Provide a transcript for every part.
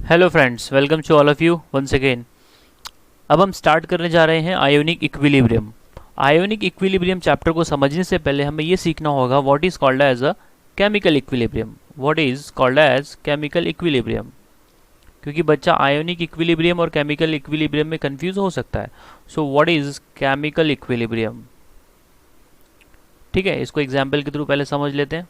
Hello friends, welcome to all of you once again. अब हम start करने जा रहे हैं ionic equilibrium. Ionic equilibrium chapter को समझने से पहले हमें ये सीखना होगा what is called as a chemical equilibrium. What is called as chemical equilibrium, क्योंकि बच्चा आयोनिक इक्विलिब्रियम और केमिकल इक्विलिब्रियम में कंफ्यूज हो सकता है। So what is chemical equilibrium? ठीक है, इसको एग्जाम्पल के थ्रू पहले समझ लेते हैं।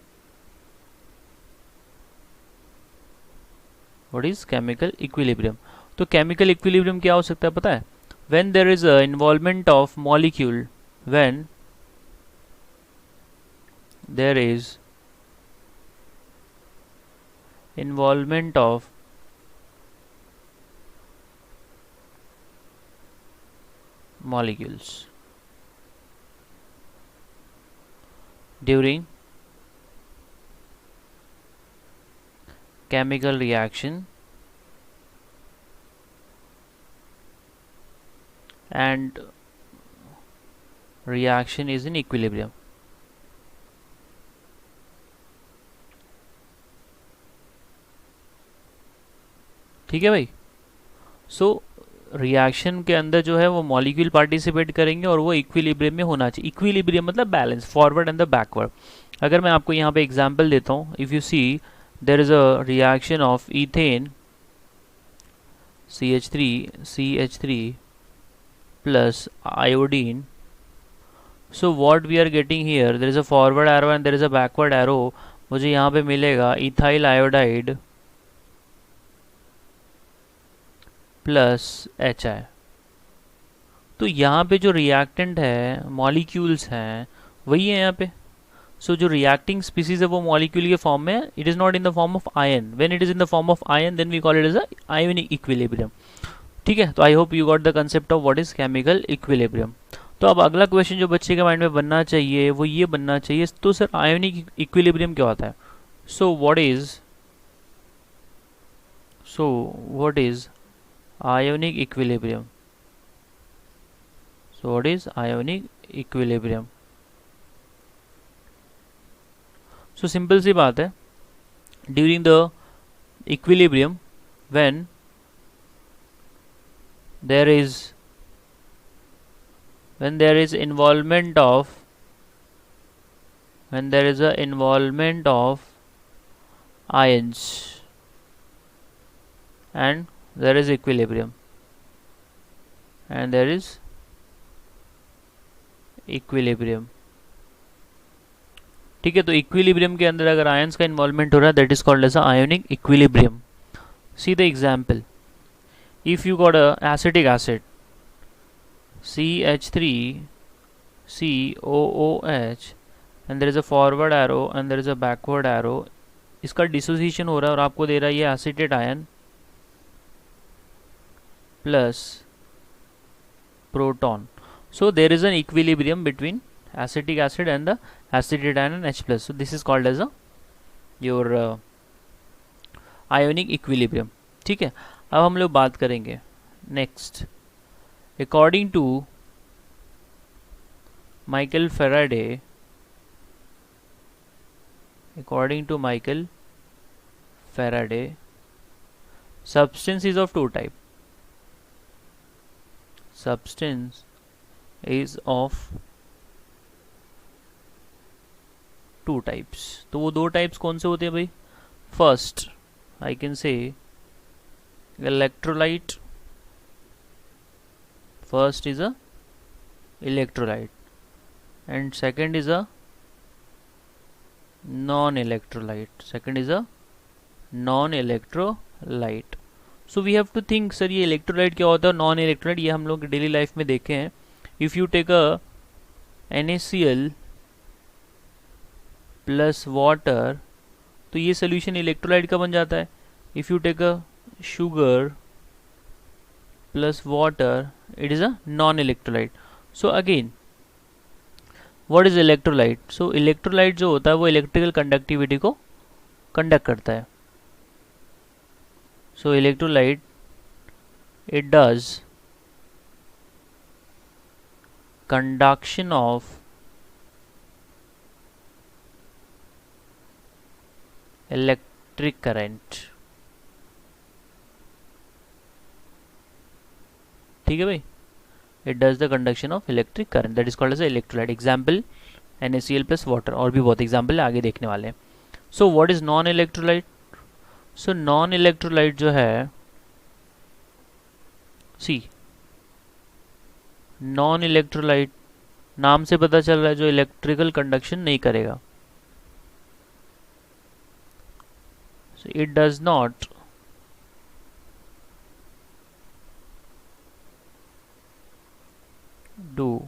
What is chemical equilibrium? तो केमिकल इक्विलिब्रियम क्या हो सकता है पता है? when there is a involvement of molecule when there is involvement of molecules during chemical reaction and reaction is in equilibrium। ठीक है भाई। सो रिएक्शन के अंदर जो है वो मॉलिक्यूल पार्टिसिपेट करेंगे और वो इक्विलिब्रियम में होना चाहिए। इक्विलिब्रियम मतलब balance, forward and the backward. अगर मैं आपको यहाँ पे एग्जांपल देता हूँ, if you see there is a reaction of ethane CH3 plus iodine. So what we are getting here, there is a forward arrow and there is a backward arrow। मुझे यहाँ पे मिलेगा इथाइल आयोडाइड प्लस HI। तो यहाँ पे जो reactant है, molecules हैं, वही है यहाँ पे। सो जो रिएक्टिंग स्पीसीज है वो मॉलिक्यूल के फॉर्म में है। It is not in the form of ion. When it is in the form of ion then we call it as a ionic equilibrium. ठीक है, तो I hope you got the concept of what is chemical equilibrium. तो अब अगला question जो बच्चे के mind में बनना चाहिए वो ये बनना चाहिए, तो सर आयोनिक इक्विलिब्रियम क्या होता है? So what is ionic equilibrium? So what is ionic equilibrium? So simple सी बात है, during the equilibrium when there is when there is involvement of when there is a involvement of ions and there is equilibrium and there is equilibrium। ठीक है, तो equilibrium के अंदर अगर ions का इन्वॉल्वमेंट हो रहा है that is called as ionic equilibrium. See the example, if you got a acetic acid CH3COOH and there is a forward arrow and there is a backward arrow, इसका dissociation हो रहा है और आपको दे रहा है ये acetate ion plus proton. So there is an equilibrium between acetic acid and the acetate ion and H+। So this is called as a your ionic equilibrium. ठीक है, अब हम लोग बात करेंगे next. According to Michael Faraday, substance is of two type। substance is of two types। तो वो दो टाइप्स कौन से होते हैं भाई? फर्स्ट आई कैन से electrolyte। first is a electrolyte and second is a non-electrolyte। so we have to think sir ये electrolyte क्या होता है, नॉन इलेक्ट्रोलाइट ये हम लोग डेली लाइफ में देखे हैं। if you take a NaCl plus water तो ये सोल्यूशन इलेक्ट्रोलाइट का बन जाता है। if you take a sugar plus water it is a non-electrolyte। so again what is electrolyte? so electrolyte जो होता है वो इलेक्ट्रिकल कंडक्टिविटी को कंडक्ट करता है। so electrolyte it does conduction of electric current। ठीक है भाई, it does the conduction of electric current, that is called as electrolyte. Example NaCl plus water, और भी बहुत एग्जाम्पल आगे देखने वाले हैं। So what is non electrolyte? So non electrolyte जो है, सी नॉन इलेक्ट्रोलाइट नाम से पता चल रहा है जो इलेक्ट्रिकल कंडक्शन नहीं करेगा। So it does not do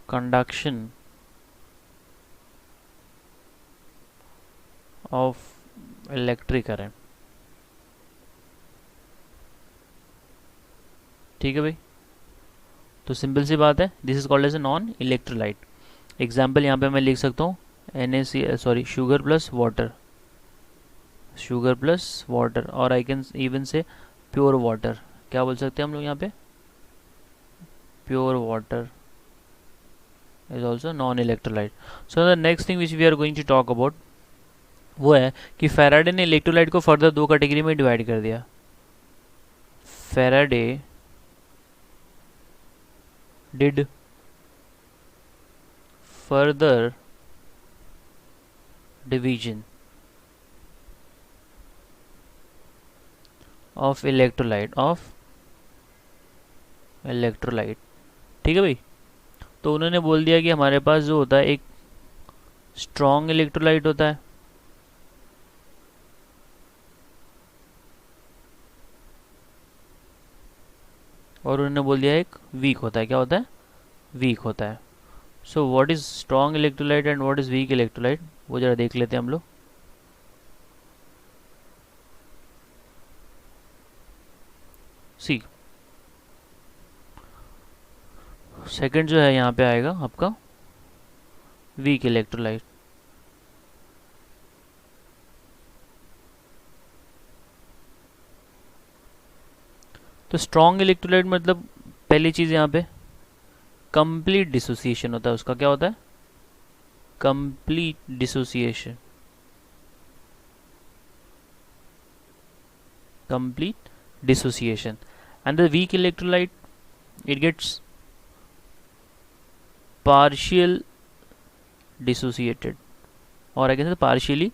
conduction of electric current. ठीक है भाई, तो सिंपल सी बात है, this is called as a non electrolyte. Example यहाँ पे मैं लिख सकता हूँ sugar plus water, sugar plus water, और I can even say pure water. क्या बोल सकते हैं हम लोग यहाँ पे? Pure water is also non electrolyte. So the next thing which we are going to talk about वो है कि फैराडे ने इलेक्ट्रोलाइट को फर्दर दो कैटेगरी में डिवाइड कर दिया। Faraday did further division of electrolyte ठीक है भाई, तो उन्होंने बोल दिया कि हमारे पास जो होता है एक स्ट्रॉन्ग इलेक्ट्रोलाइट होता है, और उन्होंने बोल दिया एक वीक होता है। क्या होता है? वीक होता है। So what is strong electrolyte and what is weak electrolyte, वो जरा देख लेते हैं हम लोग। सी सेकंड जो है यहाँ पे आएगा आपका वीक इलेक्ट्रोलाइट। तो स्ट्रॉन्ग इलेक्ट्रोलाइट मतलब पहली चीज यहाँ पे कंप्लीट डिसोसिएशन होता है उसका। क्या होता है? Complete dissociation, complete dissociation. And the weak electrolyte it gets partial dissociated, or I can say partially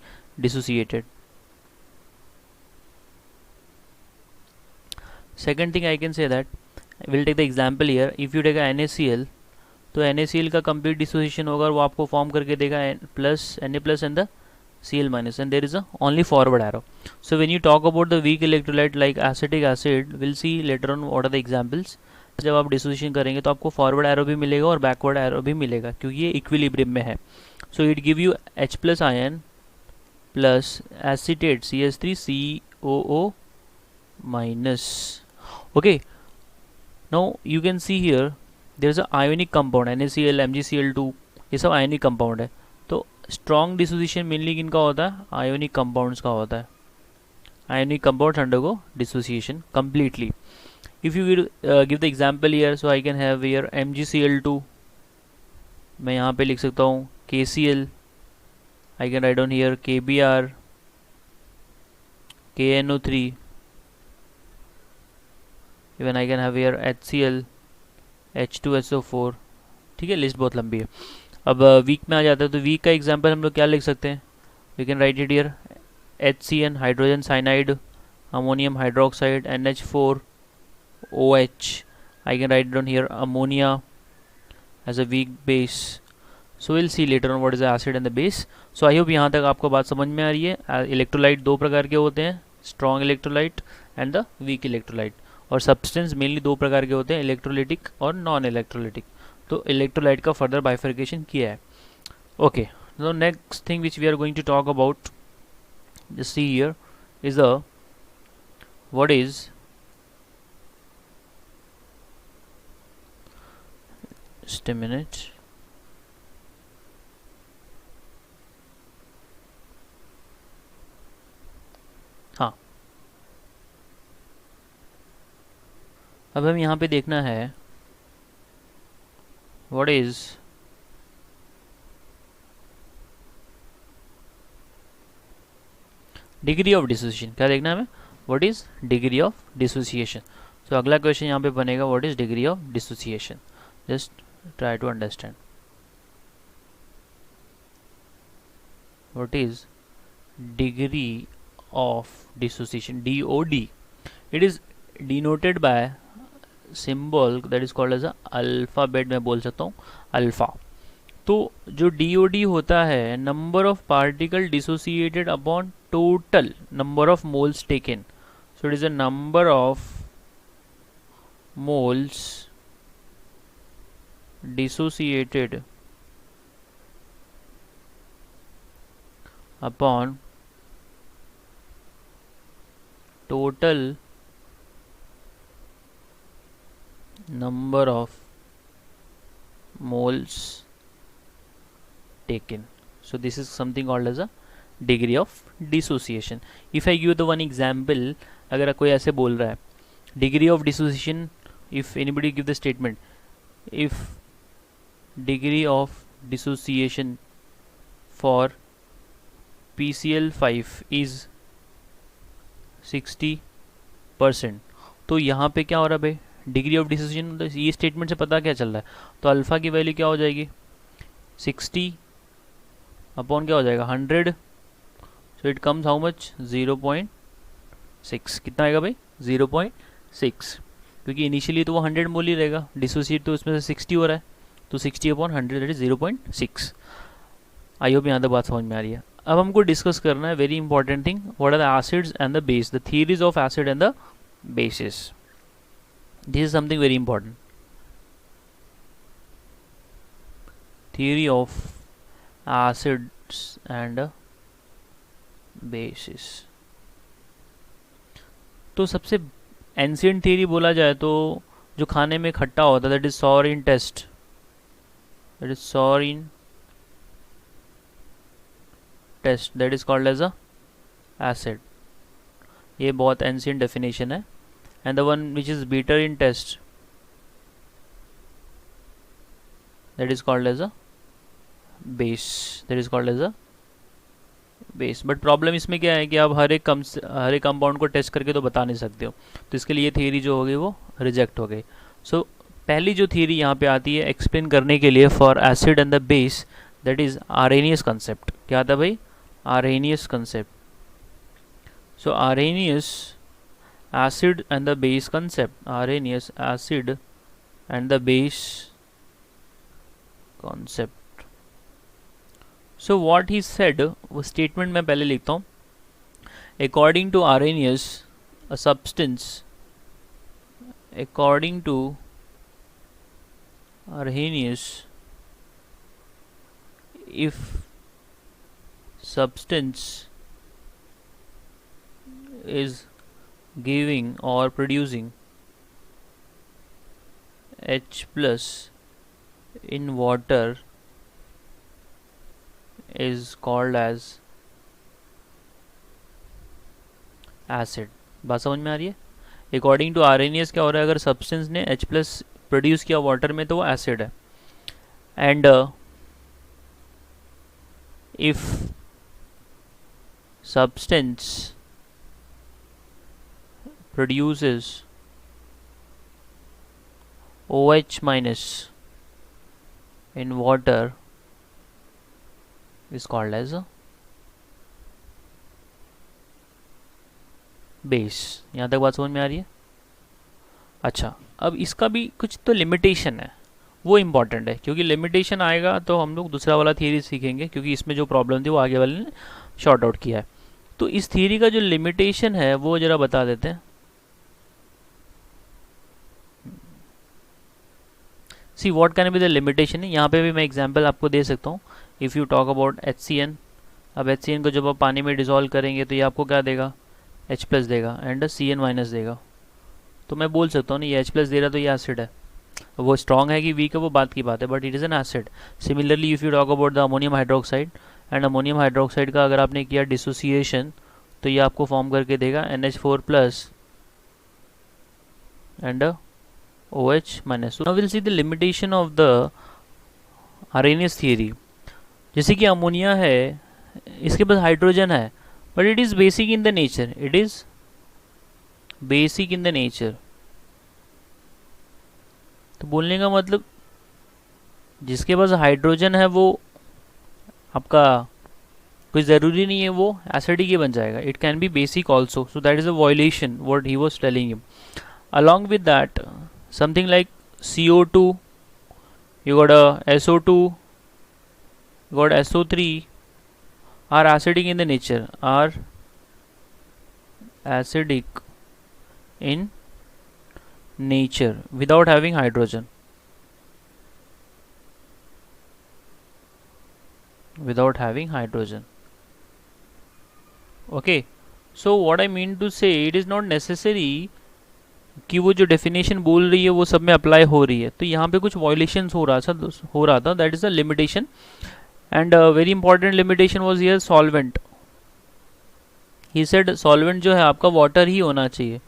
dissociated. Second thing I can say that we'll take the example here. If you take a NaCl, तो NaCl का complete dissociation होगा और वो आपको form करके देगा Na plus and the Cl minus, and there is a only forward arrow. So when you talk about the weak electrolyte like acetic acid, we'll see later on what are the examples. जब आप dissociation करेंगे तो आपको forward arrow भी मिलेगा और backward arrow भी मिलेगा, क्योंकि ये इक्विलिब्रियम में है। So it give you H plus ion plus acetate CH3COO minus. Okay, now you can see here there is a ionic compound NaCl, MgCl2, ये सब आयोनिक कंपाउंड है। तो स्ट्रॉन्ग डिसोसिएशन मेनली किनका होता है? आयोनिक कंपाउंड्स का होता है। Ionic compounds undergo dissociation completely. If you give the example here, so I can have here MgCl2, मैं यहाँ पे लिख सकता हूँ KCl, I can write down here KBr, KNO3, even I can have here HCl, H2SO4। ठीक है, list बहुत लंबी है। अब वीक में आ जाता है, तो वीक का एग्जाम्पल हम लोग क्या लिख सकते हैं? We can write it here HCN, hydrogen cyanide, ammonium hydroxide, NH4 OH. I can write down here ammonia as a weak base. So we'll see later on what is the acid and the base. So I hope यहाँ तक आपको बात समझ में आ रही है। Electrolyte दो प्रकार के होते हैं, strong electrolyte and the weak electrolyte, और सब्सटेंस मेनली दो प्रकार के होते हैं, इलेक्ट्रोलिटिक और नॉन इलेक्ट्रोलिटिक। तो इलेक्ट्रोलाइट का फर्दर बाइफर्केशन किया है। Okay, the next thing which we are going to talk about, just see here, is the what is just a minute। हाँ, अब हम यहाँ पे देखना है what is degree of dissociation. क्या देखना है हमें? What is degree of dissociation. So अगला क्वेश्चन यहाँ पे बनेगा, what is degree of dissociation? Just try to understand what is degree of dissociation, DOD. It is denoted by symbol that is called as a alphabet, मैं बोल सकता हूँ alpha. तो जो DOD होता है, number of particle dissociated upon total number of moles taken. So it is a number of moles dissociated upon total number of moles taken. So this is something called as a degree of dissociation. If I give the one example, अगर कोई ऐसे बोल रहा है degree of dissociation, if anybody give the statement, if degree of dissociation for PCl5 is 60%, तो यहाँ पे क्या हो रहा है भाई, डिग्री ऑफ डिसोसिएशन, ये स्टेटमेंट से पता क्या चल रहा है, तो अल्फा की वैल्यू क्या हो जाएगी 60 अपॉन क्या हो जाएगा 100, so it comes how much 0.6। कितना आएगा भाई 0.6, क्योंकि इनिशियली तो वो 100 मोल ही रहेगा, डिसोसिएट तो उसमें से 60 हो रहा है, तो 60 upon 100 that is 0.6। I hope यहाँ तक बात समझ में आ रही है। अब हमको डिस्कस करना है very important thing, what are the acids and the base, the theories of acid and the basis. This is something very important, theory of acids and basis. तो सबसे एंशिएंट थियरी बोला जाए तो जो खाने में खट्टा होता है that is sour in taste, that is sour in taste, that is called as a acid. ये बहुत एंशिएंट डेफिनेशन है। And the one which is bitter in taste, that is called as a base, that is called as a base. But problem इसमें क्या है कि आप हर एक compound को टेस्ट करके तो बता नहीं सकते हो, तो इसके लिए थियरी जो हो गई वो रिजेक्ट हो गई। सो पहली जो थियरी यहाँ पे आती है एक्सप्लेन करने के लिए for acid and the base, that is Arrhenius concept. क्या था भाई, Arrhenius concept. So Arrhenius acid and the base concept, Arrhenius acid and the base concept. So what he said, वो statement मैं पहले लिखता हूँ। According to Arrhenius, a substance, according to Arrhenius, if substance is giving or producing H plus in water is called as acid। बात समझ में आ रही है? अकॉर्डिंग टू आर्हेनियस क्या हो रहा है, अगर सब्सटेंस ने H प्लस प्रोड्यूस किया वाटर में तो वो एसिड है। And if substance produces OH minus in water is called as a base। यहाँ तक बात समझ में आ रही है? अच्छा, अब इसका भी कुछ तो लिमिटेशन है, वो इम्पॉर्टेंट है, क्योंकि लिमिटेशन आएगा तो हम लोग दूसरा वाला थियरी सीखेंगे, क्योंकि इसमें जो प्रॉब्लम थी वो आगे वाले ने शॉर्ट आउट किया है। तो इस थियरी का जो लिमिटेशन है वो जरा बता देते हैं। See what can be the limitation है, यहाँ पे भी मैं एग्जांपल आपको दे सकता हूँ। If you talk about HCN, अब HCN को जब आप पानी में डिसॉल्व करेंगे तो ये आपको क्या देगा, H प्लस देगा एंड CN माइनस देगा। तो मैं बोल सकता हूँ ना ये H प्लस दे रहा तो ये एसिड है। वो स्ट्रॉन्ग है कि वीक है वो बात की बात है, but it is an acid. Similarly if you talk about the ammonium hydroxide, and ammonium hydroxide का अगर आपने किया डिसोसिएशन तो ये आपको फॉर्म करके देगा NH4 plus and OH minus. Now will see the limitation of the Arrhenius theory. जैसे कि अमोनिया है, इसके पास हाइड्रोजन है, but it is basic in the nature, it is basic in the nature, तो बोलने का मतलब जिसके पास हाइड्रोजन है वो आपका कोई ज़रूरी नहीं है वो एसिडिक ही बन जाएगा, it can be basic also, so that is a violation what he was telling him. Along with that, something like CO2, you got a SO2, you got SO3 are acidic in the nature, are acidic in nature without having hydrogen, without having hydrogen. Okay, so what I mean to say, it is not necessary कि वो जो definition बोल रही है वो सब में apply हो रही है. तो यहाँ पे कुछ वायलेशंस हो रहा था, that is a limitation. And very important limitation was here solvent. He said solvent जो है आपका वाटर ही होना चाहिए.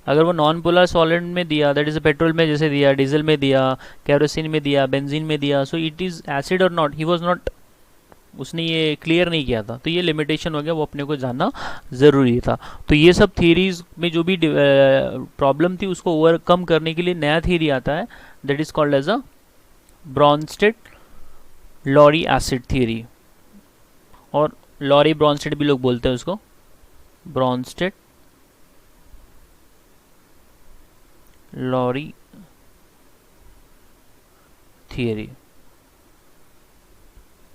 अगर वो नॉन पोलर सॉल्वेंट में दिया, दैट इज पेट्रोल में जैसे दिया, डीजल में दिया, कैरोसिन में दिया, बेंजीन में दिया, सो इट इज एसिड और नॉट, ही वाज नॉट, उसने ये क्लियर नहीं किया था. तो ये लिमिटेशन हो गया, वो अपने को जानना ज़रूरी था. तो ये सब थियरीज में जो भी प्रॉब्लम थी उसको ओवरकम करने के लिए नया थियरी आता है, that is called as a Bronsted Lowry acid theory, और लॉरी ब्रॉन्स्टेड भी लोग बोलते हैं उसको, ब्रॉन्स्टेड लॉरी थियरी.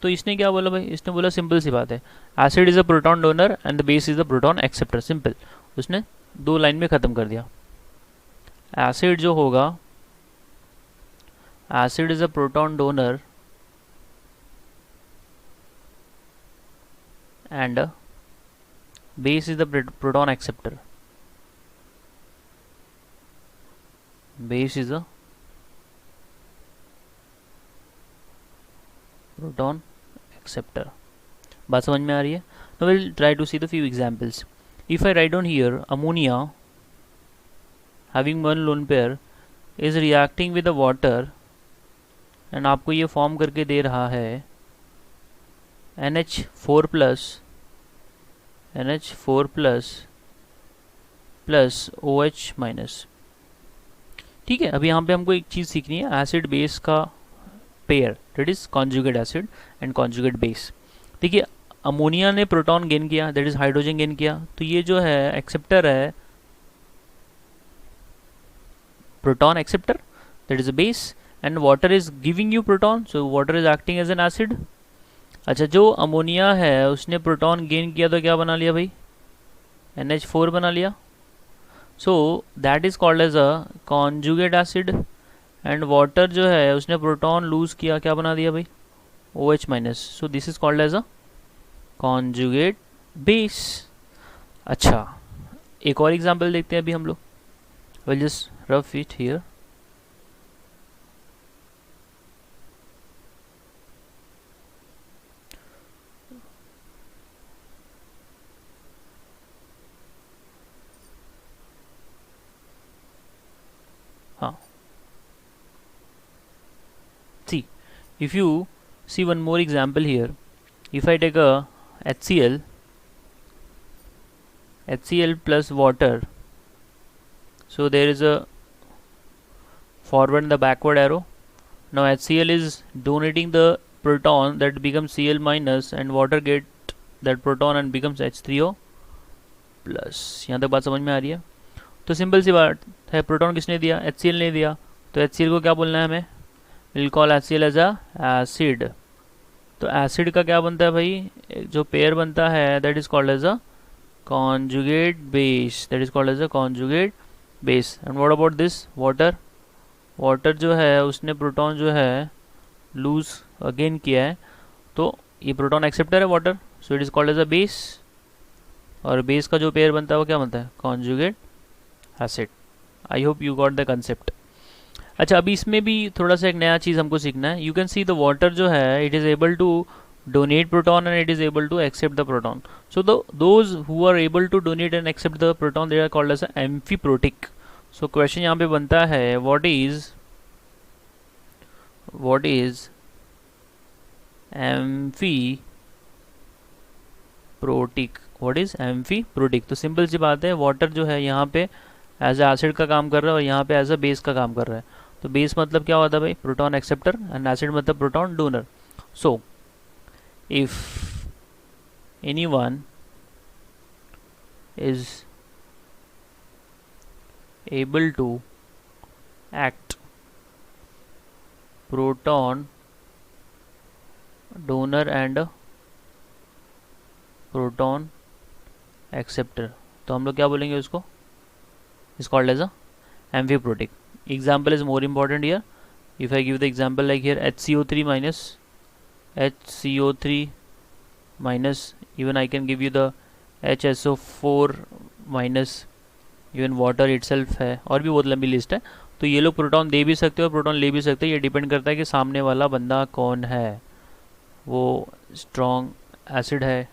तो इसने क्या बोला भाई, इसने बोला सिंपल सी बात है, acid is a proton donor and the base is a proton acceptor. Simple, उसने 2 लाइन में ख़त्म कर दिया. एसिड जो होगा, acid is a proton donor and base is the proton acceptor. Base is a proton acceptor. बात समझ में आ रही है? Now we'll try to see the few examples. If I write down here ammonia having 1 lone pair is reacting with the water and आपको ये form करके दे रहा है NH4 प्लस OH माइनस. ठीक है, अभी यहाँ पे हमको एक चीज़ सीखनी है, एसिड बेस का pair, that is conjugate acid and conjugate base. देखिए अमोनिया ने प्रोटॉन गेन किया, दैट इज हाइड्रोजन गेन किया, तो ये जो है एक्सेप्टर है, proton acceptor, that is a base, and water is giving you proton, so water is acting as an acid. अच्छा, जो अमोनिया है उसने प्रोटॉन गेन किया तो क्या बना लिया भाई, NH4 बना लिया. So that is called as a conjugate acid. And water जो है उसने प्रोटॉन लूज किया, क्या बना दिया भाई, OH minus. So this is called as a conjugate base. अच्छा, एक और एग्जांपल देखते हैं अभी हम लोग. Will just rough it here. हाँ, see, if you see one more example here, if I take a HCl plus water, so there is a forward and the backward arrow. Now HCl is donating the proton, that becomes Cl minus, and water get that proton and becomes H3O plus. यहाँ तक बात समझ में आ रही है? तो simple सी बात है, प्रोटॉन किसने दिया, HCl ने दिया, तो HCl को क्या बोलना है हमें, will call HCl as a acid. तो एसिड का क्या बनता है भाई, जो पेयर बनता है that is called as a conjugate base, that is called as a conjugate base. And what about this water, water जो है उसने प्रोटॉन जो है लूज अगेन किया है, तो ये प्रोटॉन एक्सेप्टर है water, so it is called as a base. और बेस का जो पेयर बनता है वो क्या बनता है, conjugate acid. I hope you got the concept. अच्छा, अभी इसमें भी थोड़ा सा एक नया चीज़ हमको सीखना है. You can see the water जो है, it is able to donate proton and it is able to accept the proton. So those who are able to donate and accept the proton, they are called as amphiprotic. So question यहाँ पे बनता है, what is amphiprotic, what is amphiprotic. तो simple सी बात है, water जो है यहाँ पे एज ए एसिड का काम कर रहा है और यहाँ पे एज अ बेस का काम कर रहा है. तो तो बेस मतलब क्या होता है भाई, प्रोटॉन एक्सेप्टर, एंड एसिड मतलब proton donor. So if anyone is able to act proton donor and proton acceptor, तो हम लोग क्या बोलेंगे उसको, is called as a amphiprotic. Example is more important here. If I give the example like here HCO3 minus HCO3 minus, even I can give you the HSO4 minus, even water itself है, और भी बहुत लंबी list है. तो ये लोग proton दे भी सकते हो, प्रोटॉन ले भी सकते हैं. ये डिपेंड करता है कि सामने वाला बंदा कौन है, वो स्ट्रॉन्ग एसिड है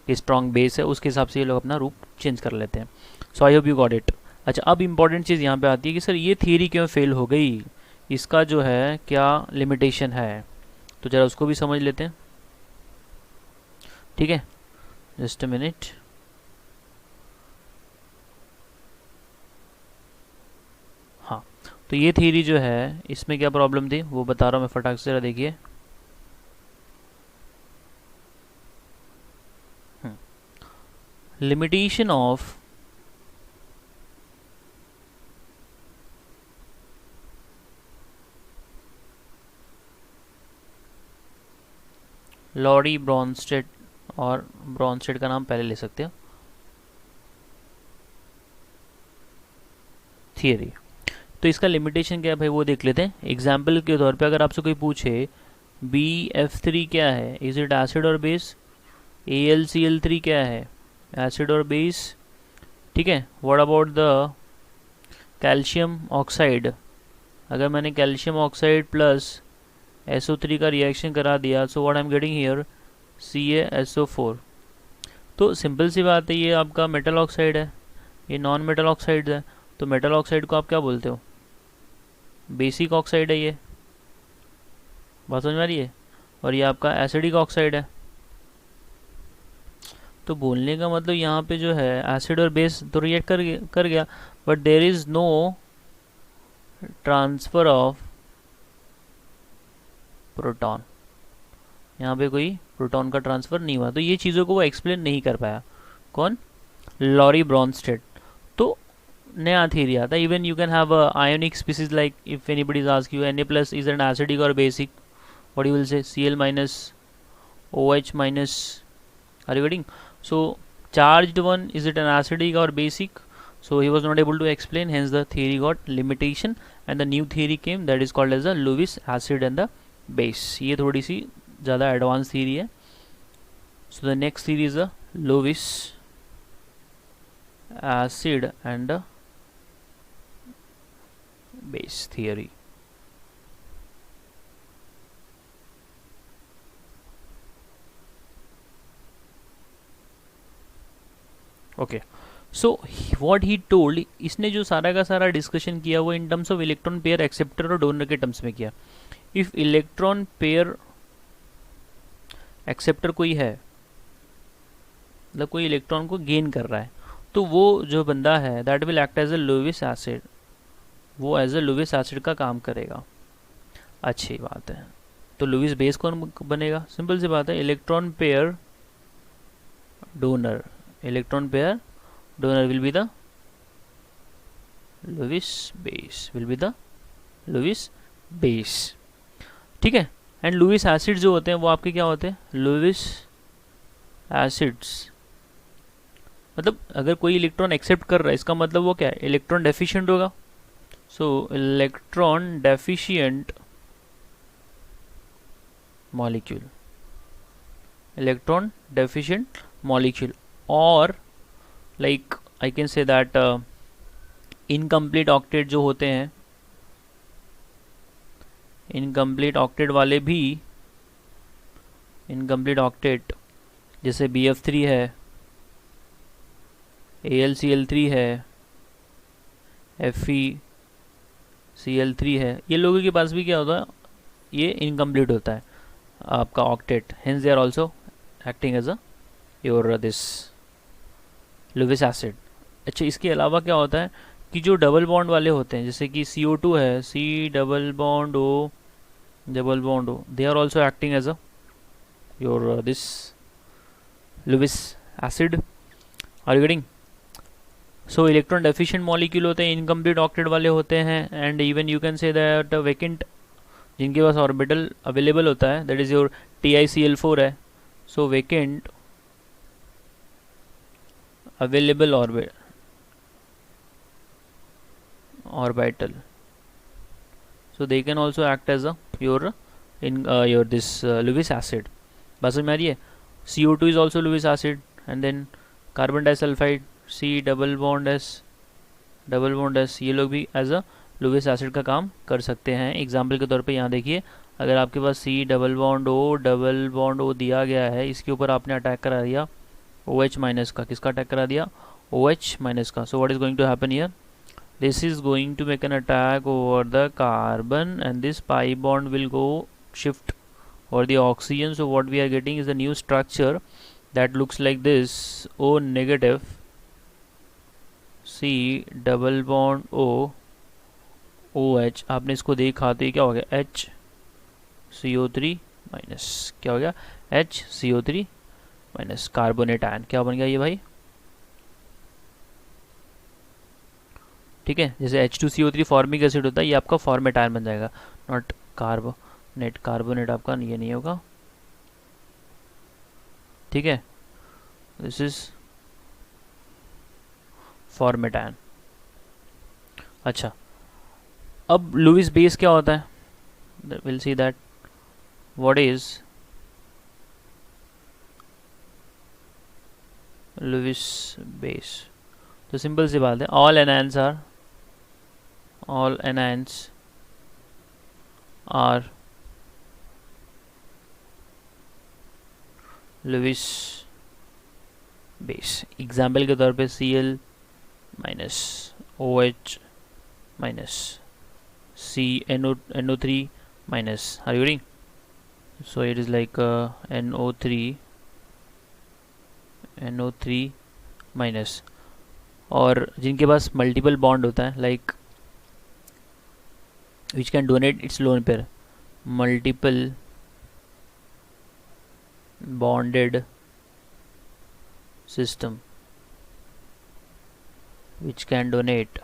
कि स्ट्रॉन्ग बेस है, उसके हिसाब से ये लोग अपना रूप चेंज कर लेते हैं. So I hope you got it. अच्छा, अब इम्पॉर्टेंट चीज़ यहाँ पे आती है कि सर ये थियरी क्यों फेल हो गई, इसका जो है क्या लिमिटेशन है, तो ज़रा उसको भी समझ लेते हैं. ठीक है, जस्ट अ मिनट. हाँ, तो ये थियरी जो है इसमें क्या प्रॉब्लम थी वो बता रहा हूँ मैं फटाक से, जरा देखिए. लिमिटेशन ऑफ लॉरी ब्रॉन्स्टेड, और ब्रॉन्स्टेड का नाम पहले ले सकते हो, थियरी. तो इसका लिमिटेशन क्या है भाई वो देख लेते हैं. एग्जाम्पल के तौर पे अगर आपसे कोई पूछे BF3 क्या है, इज इट एसिड और बेस. AlCl3 क्या है, एसिड और बेस. ठीक है, what about the calcium oxide, अगर मैंने कैल्शियम ऑक्साइड प्लस SO3 का रिएक्शन करा दिया, so what I am getting here CaSO4. तो सिंपल सी बात है, ये आपका मेटल ऑक्साइड है, ये नॉन मेटल ऑक्साइड है. तो मेटल ऑक्साइड को आप क्या बोलते हो, बेसिक ऑक्साइड है, ये बात समझ में आ रही है. और ये आपका एसिडिक ऑक्साइड है. तो बोलने का मतलब यहाँ पे जो है एसिड और बेस तो रिएक्ट कर गया, but there is no transfer of proton, यहाँ पे कोई प्रोटॉन का ट्रांसफर नहीं हुआ. तो ये चीज़ों को वो एक्सप्लेन नहीं कर पाया. कौन, लॉरी ब्रॉन्स्टेड. तो नया थ्योरी आता है. Even you can have a ionic species like if anybody is ask you Na plus is an acidic और basic, what you will say Cl minus OH minus, are you getting? So charged one, is it an acidic or basic? So he was not able to explain, hence the theory got limitation and the new theory came, that is called as the Lewis acid and the base. ये थोड़ी सी ज़्यादा advance theory है. So the next theory is the Lewis acid and the base theory. Okay, so what he told, इसने जो सारा का सारा discussion किया वो in terms of electron pair acceptor और डोनर के टर्म्स में किया. इफ इलेक्ट्रॉन पेयर एक्सेप्टर कोई है, मतलब कोई इलेक्ट्रॉन को गेन कर रहा है, तो वो जो बंदा है that will act as a Lewis acid, वो एज अ लुईस एसिड का काम करेगा. अच्छी बात है. तो लुईस बेस कौन बनेगा, सिंपल सी बात है, electron pair donor, electron pair donor will be the Lewis base, will be the Lewis base. ठीक है. एंड लुईस एसिड जो होते हैं वो आपके क्या होते हैं, लुईस एसिड्स. मतलब अगर कोई इलेक्ट्रॉन एक्सेप्ट कर रहा है इसका मतलब वो क्या है, इलेक्ट्रॉन डेफिशिएंट होगा. सो electron deficient molecule, electron deficient molecule, और like I can say that incomplete octet जो होते हैं, इनकम्प्लीट ऑक्टेट वाले भी, इनकम्प्लीट ऑक्टेट जैसे BF3 है, AlCl3 है, FeCl3 है, ये लोगों के पास भी क्या होता है, ये इनकम्प्लीट होता है आपका octet, hence they are also acting as a your this Lewis acid. अच्छा, इसके अलावा क्या होता है, कि जो डबल बॉन्ड वाले होते हैं, जैसे कि CO2 है, C double bond O double bond O, they are also acting as a your this Lewis acid. Are you getting? So electron deficient molecule होते हैं, इनकम्प्लीट ऑक्टेट वाले होते हैं, and even you can say that vacant, जिनके पास orbital available होता है, that is your TiCl4 है। So vacant available orbital, so they can also act as a your this Lewis acid। बात समझ में आ रही है? CO2 is also Lewis acid, and then carbon disulfide C double bond S, ये लोग भी एज अ लुइस एसिड का काम कर सकते हैं। एग्जाम्पल के तौर पे यहाँ देखिए, अगर आपके पास C डबल बॉन्ड O दिया गया है, इसके ऊपर आपने अटैक करा दिया OH माइनस का, किसका अटैक करा दिया? OH माइनस का। So what is going to happen here? This is going to make an attack over the carbon, and this pi bond will go shift over the oxygen. So what we are getting is a new structure that looks like this: O negative, C double bond O, OH। आपने इसको देखा तो ये क्या हो गया? HCO3 minus, क्या हो गया? HCO3 माइनस, कार्बोनेट आयन क्या बन गया ये भाई? ठीक है, जैसे H2CO3 फॉर्मिक एसिड होता है, ये आपका फॉर्मेट आयन बन जाएगा, नॉट कार्बोनेट। कार्बोनेट आपका ये नहीं होगा, ठीक है, दिस इज फॉर्मेट आयन। अच्छा, अब लुइस बेस क्या होता है? Will see that what is Lewis base. तो सिंपल सी बात है, all anions are Lewis base. Example के तौर पे Cl minus, OH minus, NO3 minus. Are you reading? So it is like NO3 minus. और जिनके पास मल्टीपल बॉन्ड होता है, like which can donate its lone pair, multiple bonded system which can donate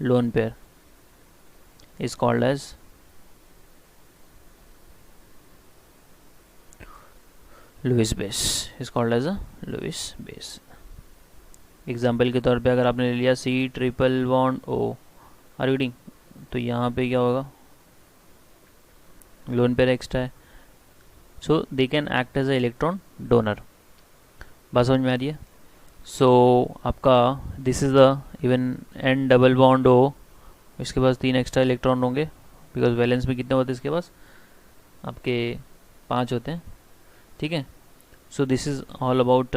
lone pair is called as Lewis base, is called as a Lewis base. Example के तौर पे अगर आपने ले लिया C triple bond O, are reading, तो यहाँ पे क्या होगा? लोन पेयर एक्स्ट्रा है, so they can act as a electron donor. बात समझ में आ रही है? सो आपका this is the even N double bond O, इसके पास 3 एक्स्ट्रा इलेक्ट्रॉन होंगे, बिकॉज वैलेंस में कितने होते हैं इसके पास? आपके 5 होते हैं, ठीक है। सो this is all about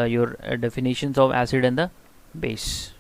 your definitions of acid and the base.